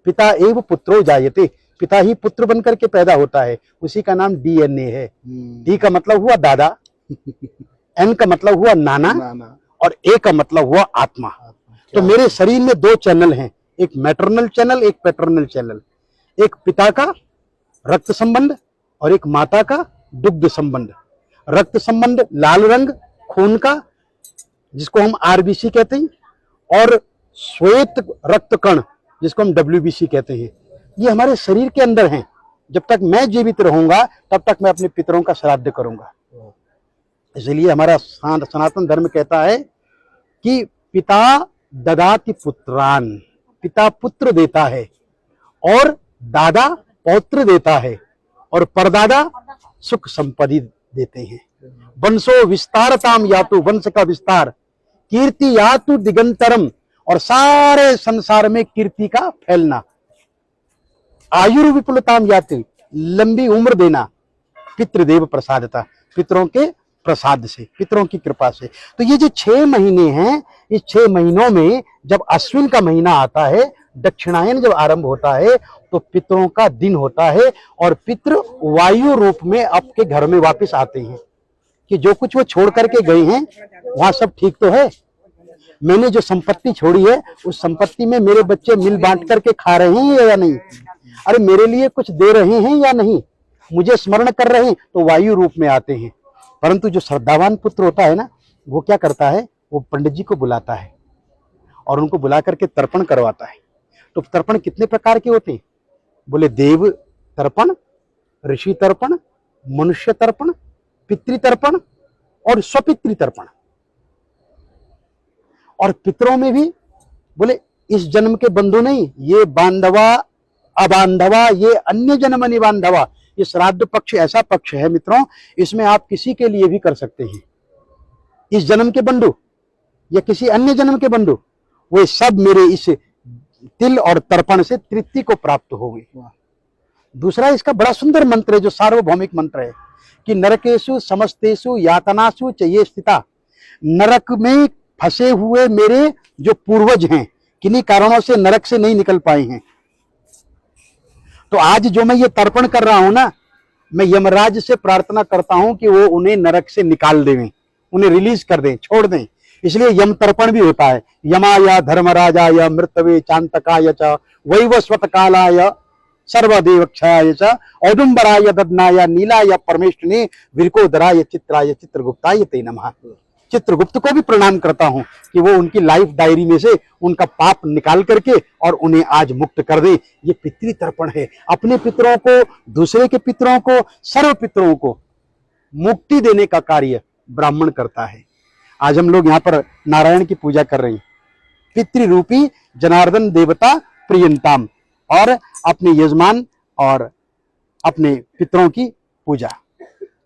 पिता एव पुत्रो जायते, पिता ही पुत्र बनकर के पैदा होता है, उसी का नाम डीएनए है। डी का मतलब हुआ दादा, एन का मतलब हुआ नाना, और ए का मतलब हुआ आत्मा। तो मेरे शरीर में दो चैनल हैं, एक मैटरनल चैनल, एक पैटर्नल चैनल। एक पिता का रक्त संबंध और एक माता का दुग्ध संबंध। रक्त संबंध लाल रंग खून का, जिसको हम आरबीसी कहते हैं, और श्वेत रक्त कण, जिसको हम डब्ल्यूबीसी कहते हैं, ये हमारे शरीर के अंदर हैं। जब तक मैं जीवित रहूंगा तब तक मैं अपने पितरों का श्राद्ध करूंगा। इसलिए हमारा सनातन धर्म कहता है कि पिता ददाति पुत्रान, पिता पुत्र देता है और दादा पौत्र देता है और परदादा सुख संपत्ति देते हैं। वंशो विस्तारताम यातु, वंश का विस्तार, कीर्ति यातु दिगंतरम, और सारे संसार में कीर्ति का फैलना, आयुर् विपुलताम यातु, लंबी उम्र देना, पितृदेव प्रसादता, पितरों के प्रसाद से, पितरों की कृपा से। तो ये जो 6 महीने हैं, इस 6 महीनों में जब अश्विन का महीना आता है, दक्षिणायन जब आरंभ होता है, तो पितरों का दिन होता है और पितृ वायु रूप में आपके घर में वापस आते हैं कि जो कुछ वो छोड़ करके गए हैं वहां सब ठीक तो है। मैंने जो संपत्ति छोड़ी है उस संपत्ति में मेरे बच्चे मिल बांट करके खा रहे हैं या नहीं, अरे मेरे लिए कुछ दे रहे हैं या नहीं, मुझे स्मरण कर रहे हैं, तो वायु रूप में आते हैं। परंतु जो श्रद्धावान पुत्र होता है ना, वो क्या करता है, वो पंडित जी को बुलाता है और उनको बुला करके तर्पण करवाता है। तो तर्पण कितने प्रकार के होते हैं? बोले देव तर्पण, ऋषि तर्पण, मनुष्य तर्पण, पितृ तर्पण और स्वपितृ तर्पण। और पितरों में भी बोले इस जन्म के बंधु नहीं, ये बांधवा अबांधवा, ये अन्य जन्म निबांधवा। ये श्राद्ध पक्ष ऐसा पक्ष है मित्रों, इसमें आप किसी के लिए भी कर सकते हैं। इस जन्म के बंधु या किसी अन्य जन्म के बंधु, वे सब मेरे इस तिल और तर्पण से तृप्ति को प्राप्त हो गई। दूसरा इसका बड़ा सुंदर मंत्र है जो सार्वभौमिक मंत्र है कि नरकेशु समस्तेषु यातनासु च ये स्थिता, नरक में फंसे हुए मेरे जो पूर्वज हैं, किन्हीं कारणों से नरक से नहीं निकल पाए हैं, तो आज जो मैं ये तर्पण कर रहा हूं ना, मैं यमराज से प्रार्थना करता हूं कि वो उन्हें नरक से निकाल दें, उन्हें रिलीज कर दें, छोड़ दें। इसलिए यम तर्पण भी होता है। यमाय धर्मराजाय मृतवे चांतकाय च वैवस्वत कालाय सर्वदेवक्षाय च औदुंबराय ददनाय नीलाय परमेष्ठिने विरकोदराय चित्राय चित्रगुप्ताय ते नमः। चित्रगुप्त को भी प्रणाम करता हूं कि वो उनकी लाइफ डायरी में से उनका पाप निकाल करके और उन्हें आज मुक्त कर दे। ये पितृ तर्पण है। अपने पितरों को, दूसरे के पितरों को, सर्व पितरों को मुक्ति देने का कार्य ब्राह्मण करता है। आज हम लोग यहाँ पर नारायण की पूजा कर रहे हैं, पितृरूपी जनार्दन देवता प्रियंताम, और अपने यजमान और अपने पितरों की पूजा।